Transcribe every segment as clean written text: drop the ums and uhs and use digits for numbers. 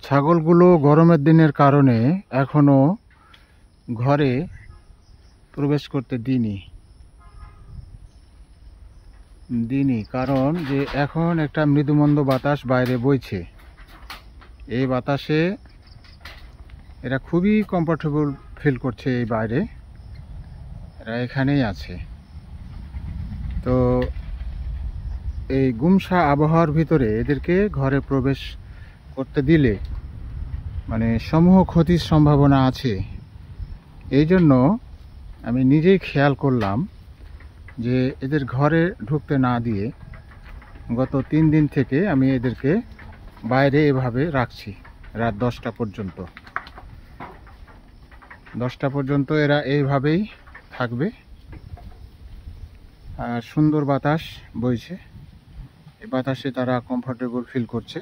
ছাগলগুলো গরমের দিনের কারণে এখনো ঘরে প্রবেশ করতে দিইনি কারণ যে এখন একটা মৃদুমন্দ বাতাস বাইরে বইছে। এই বাতাসে এরা খুবই কমফোর্টেবল ফিল করছে। এই বাইরে এরা এখানেই আছে। তো এই গুমসা আবহাওয়ার ভিতরে এদেরকে ঘরে প্রবেশ করতে দিলে মানে সমূহ ক্ষতির সম্ভাবনা আছে। এই জন্য আমি নিজেই খেয়াল করলাম যে এদের ঘরে ঢুকতে না দিয়ে গত 3 দিন থেকে আমি এদেরকে বাইরে এভাবে রাখছি রাত 10টা পর্যন্ত। 10টা পর্যন্ত এরা এইভাবেই থাকবে। আর সুন্দর বাতাস বইছে, এই বাতাসে তারা কমফোর্টেবল ফিল করছে।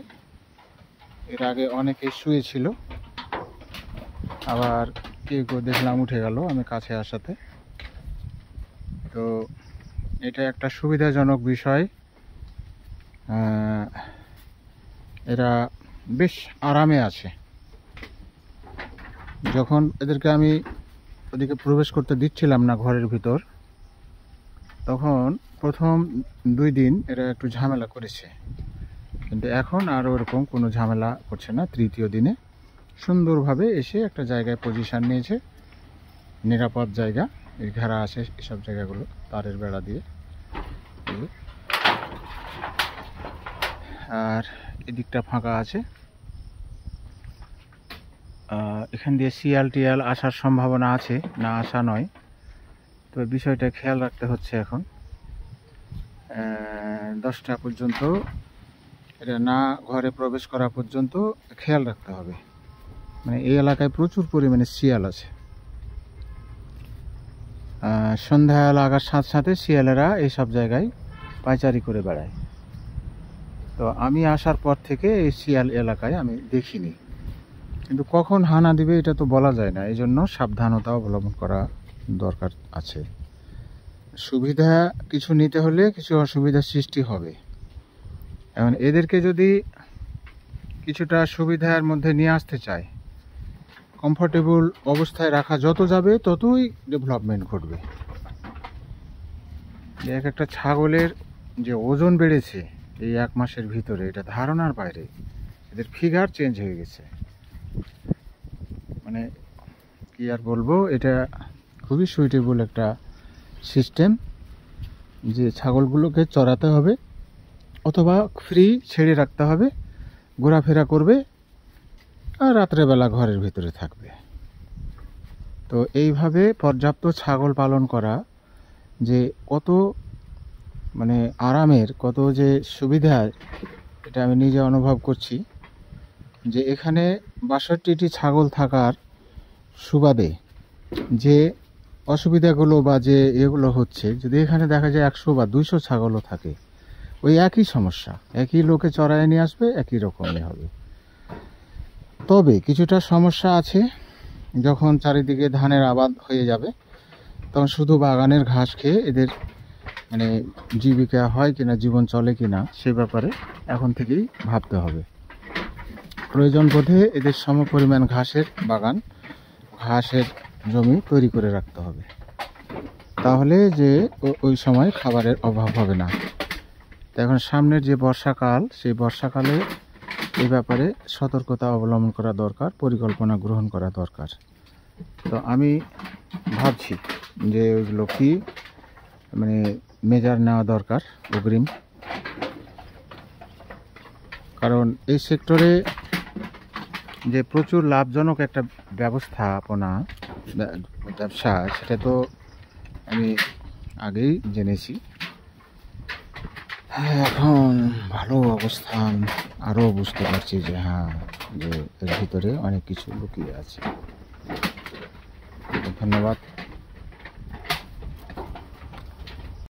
এর আগে অনেকে শুয়েছিল, আবার কেউ দেখলাম উঠে গেল আমি কাছে আসাতে। তো এটা একটা সুবিধাজনক বিষয়। এরা বেশ আরামে আছে। যখন এদেরকে আমি ওদিকে প্রবেশ করতে দিচ্ছিলাম না ঘরের ভিতর, তখন প্রথম 2 দিন এরা একটু ঝামেলা করেছে, কিন্তু এখন আর ওরকম কোনো ঝামেলা করছে না। 3য় দিনে সুন্দরভাবে এসে একটা জায়গায় পজিশন নিয়েছে, নিরাপদ জায়গা। এই ঘেরা আছে এসব জায়গাগুলো তারের বেড়া দিয়ে। আর এদিকটা ফাঁকা আছে। এখান দিয়ে শিয়াল টিয়াল আসার সম্ভাবনা আছে, না আসা নয়। তো বিষয়টা খেয়াল রাখতে হচ্ছে। এখন 10টা পর্যন্ত এটা না ঘরে প্রবেশ করা পর্যন্ত খেয়াল রাখতে হবে। মানে এই এলাকায় প্রচুর পরিমাণে শিয়াল আছে। সন্ধ্যা লাগার সাথে সাথে শিয়ালেরা এইসব জায়গায় পায়চারি করে বেড়ায়। তো আমি আসার পর থেকে এই শিয়াল এলাকায় আমি দেখিনি, কিন্তু কখন হানা দিবে এটা তো বলা যায় না। এই জন্য সাবধানতা অবলম্বন করা দরকার আছে। সুবিধা কিছু নিতে হলে কিছু অসুবিধার সৃষ্টি হবে। এখন এদেরকে যদি কিছুটা সুবিধার মধ্যে নিয়ে আসতে চায়, কমফোর্টেবল অবস্থায় রাখা যত যাবে ততই ডেভেলপমেন্ট ঘটবে। এক একটা ছাগলের যে ওজন বেড়েছে এই 1 মাসের ভিতরে, এটা ধারণার বাইরে। এদের ফিগার চেঞ্জ হয়ে গেছে। মানে কি আর বলবো, এটা খুবই সুইটেবল একটা সিস্টেম যে ছাগলগুলোকে চড়াতে হবে অথবা ফ্রি ছেড়ে রাখতে হবে, ঘোরাফেরা করবে আর রাত্রেবেলা ঘরের ভিতরে থাকবে। তো এইভাবে পর্যাপ্ত ছাগল পালন করা যে কত মানে আরামের, কত যে সুবিধা, এটা আমি নিজে অনুভব করছি। যে এখানে 62টি ছাগল থাকার সুবাদে যে অসুবিধাগুলো বা যে এগুলো হচ্ছে, যদি এখানে দেখা যায় 100 বা 200 ছাগলও থাকে, ওই একই সমস্যা, একই লোকে চড়ায় নিয়ে আসবে, একই রকমই হবে। তবে কিছুটা সমস্যা আছে, যখন চারিদিকে ধানের আবাদ হয়ে যাবে তখন শুধু বাগানের ঘাস খেয়ে এদের মানে জীবিকা হয় কিনা, জীবন চলে কিনা, সে ব্যাপারে এখন থেকেই ভাবতে হবে। প্রয়োজন বোধে এদের সমপরিমাণ ঘাসের বাগান, ঘাসের জমি তৈরি করে রাখতে হবে। তাহলে যে ওই সময় খাবারের অভাব হবে না। এখন সামনের যে বর্ষাকাল, সেই বর্ষাকালে এই ব্যাপারে সতর্কতা অবলম্বন করা দরকার, পরিকল্পনা গ্রহণ করা দরকার। তো আমি ভাবছি যে ওইগুলো কি মানে মেজার নেওয়া দরকার অগ্রিম। কারণ এই সেক্টরে যে প্রচুর লাভজনক একটা ব্যবসা, সেটা তো আমি আগেই জেনেছি। এখন ভালো অবস্থান আরও বুঝতে পারছি যে হ্যাঁ, যে এর ভিতরে অনেক কিছু লুকিয়ে আছে। ধন্যবাদ।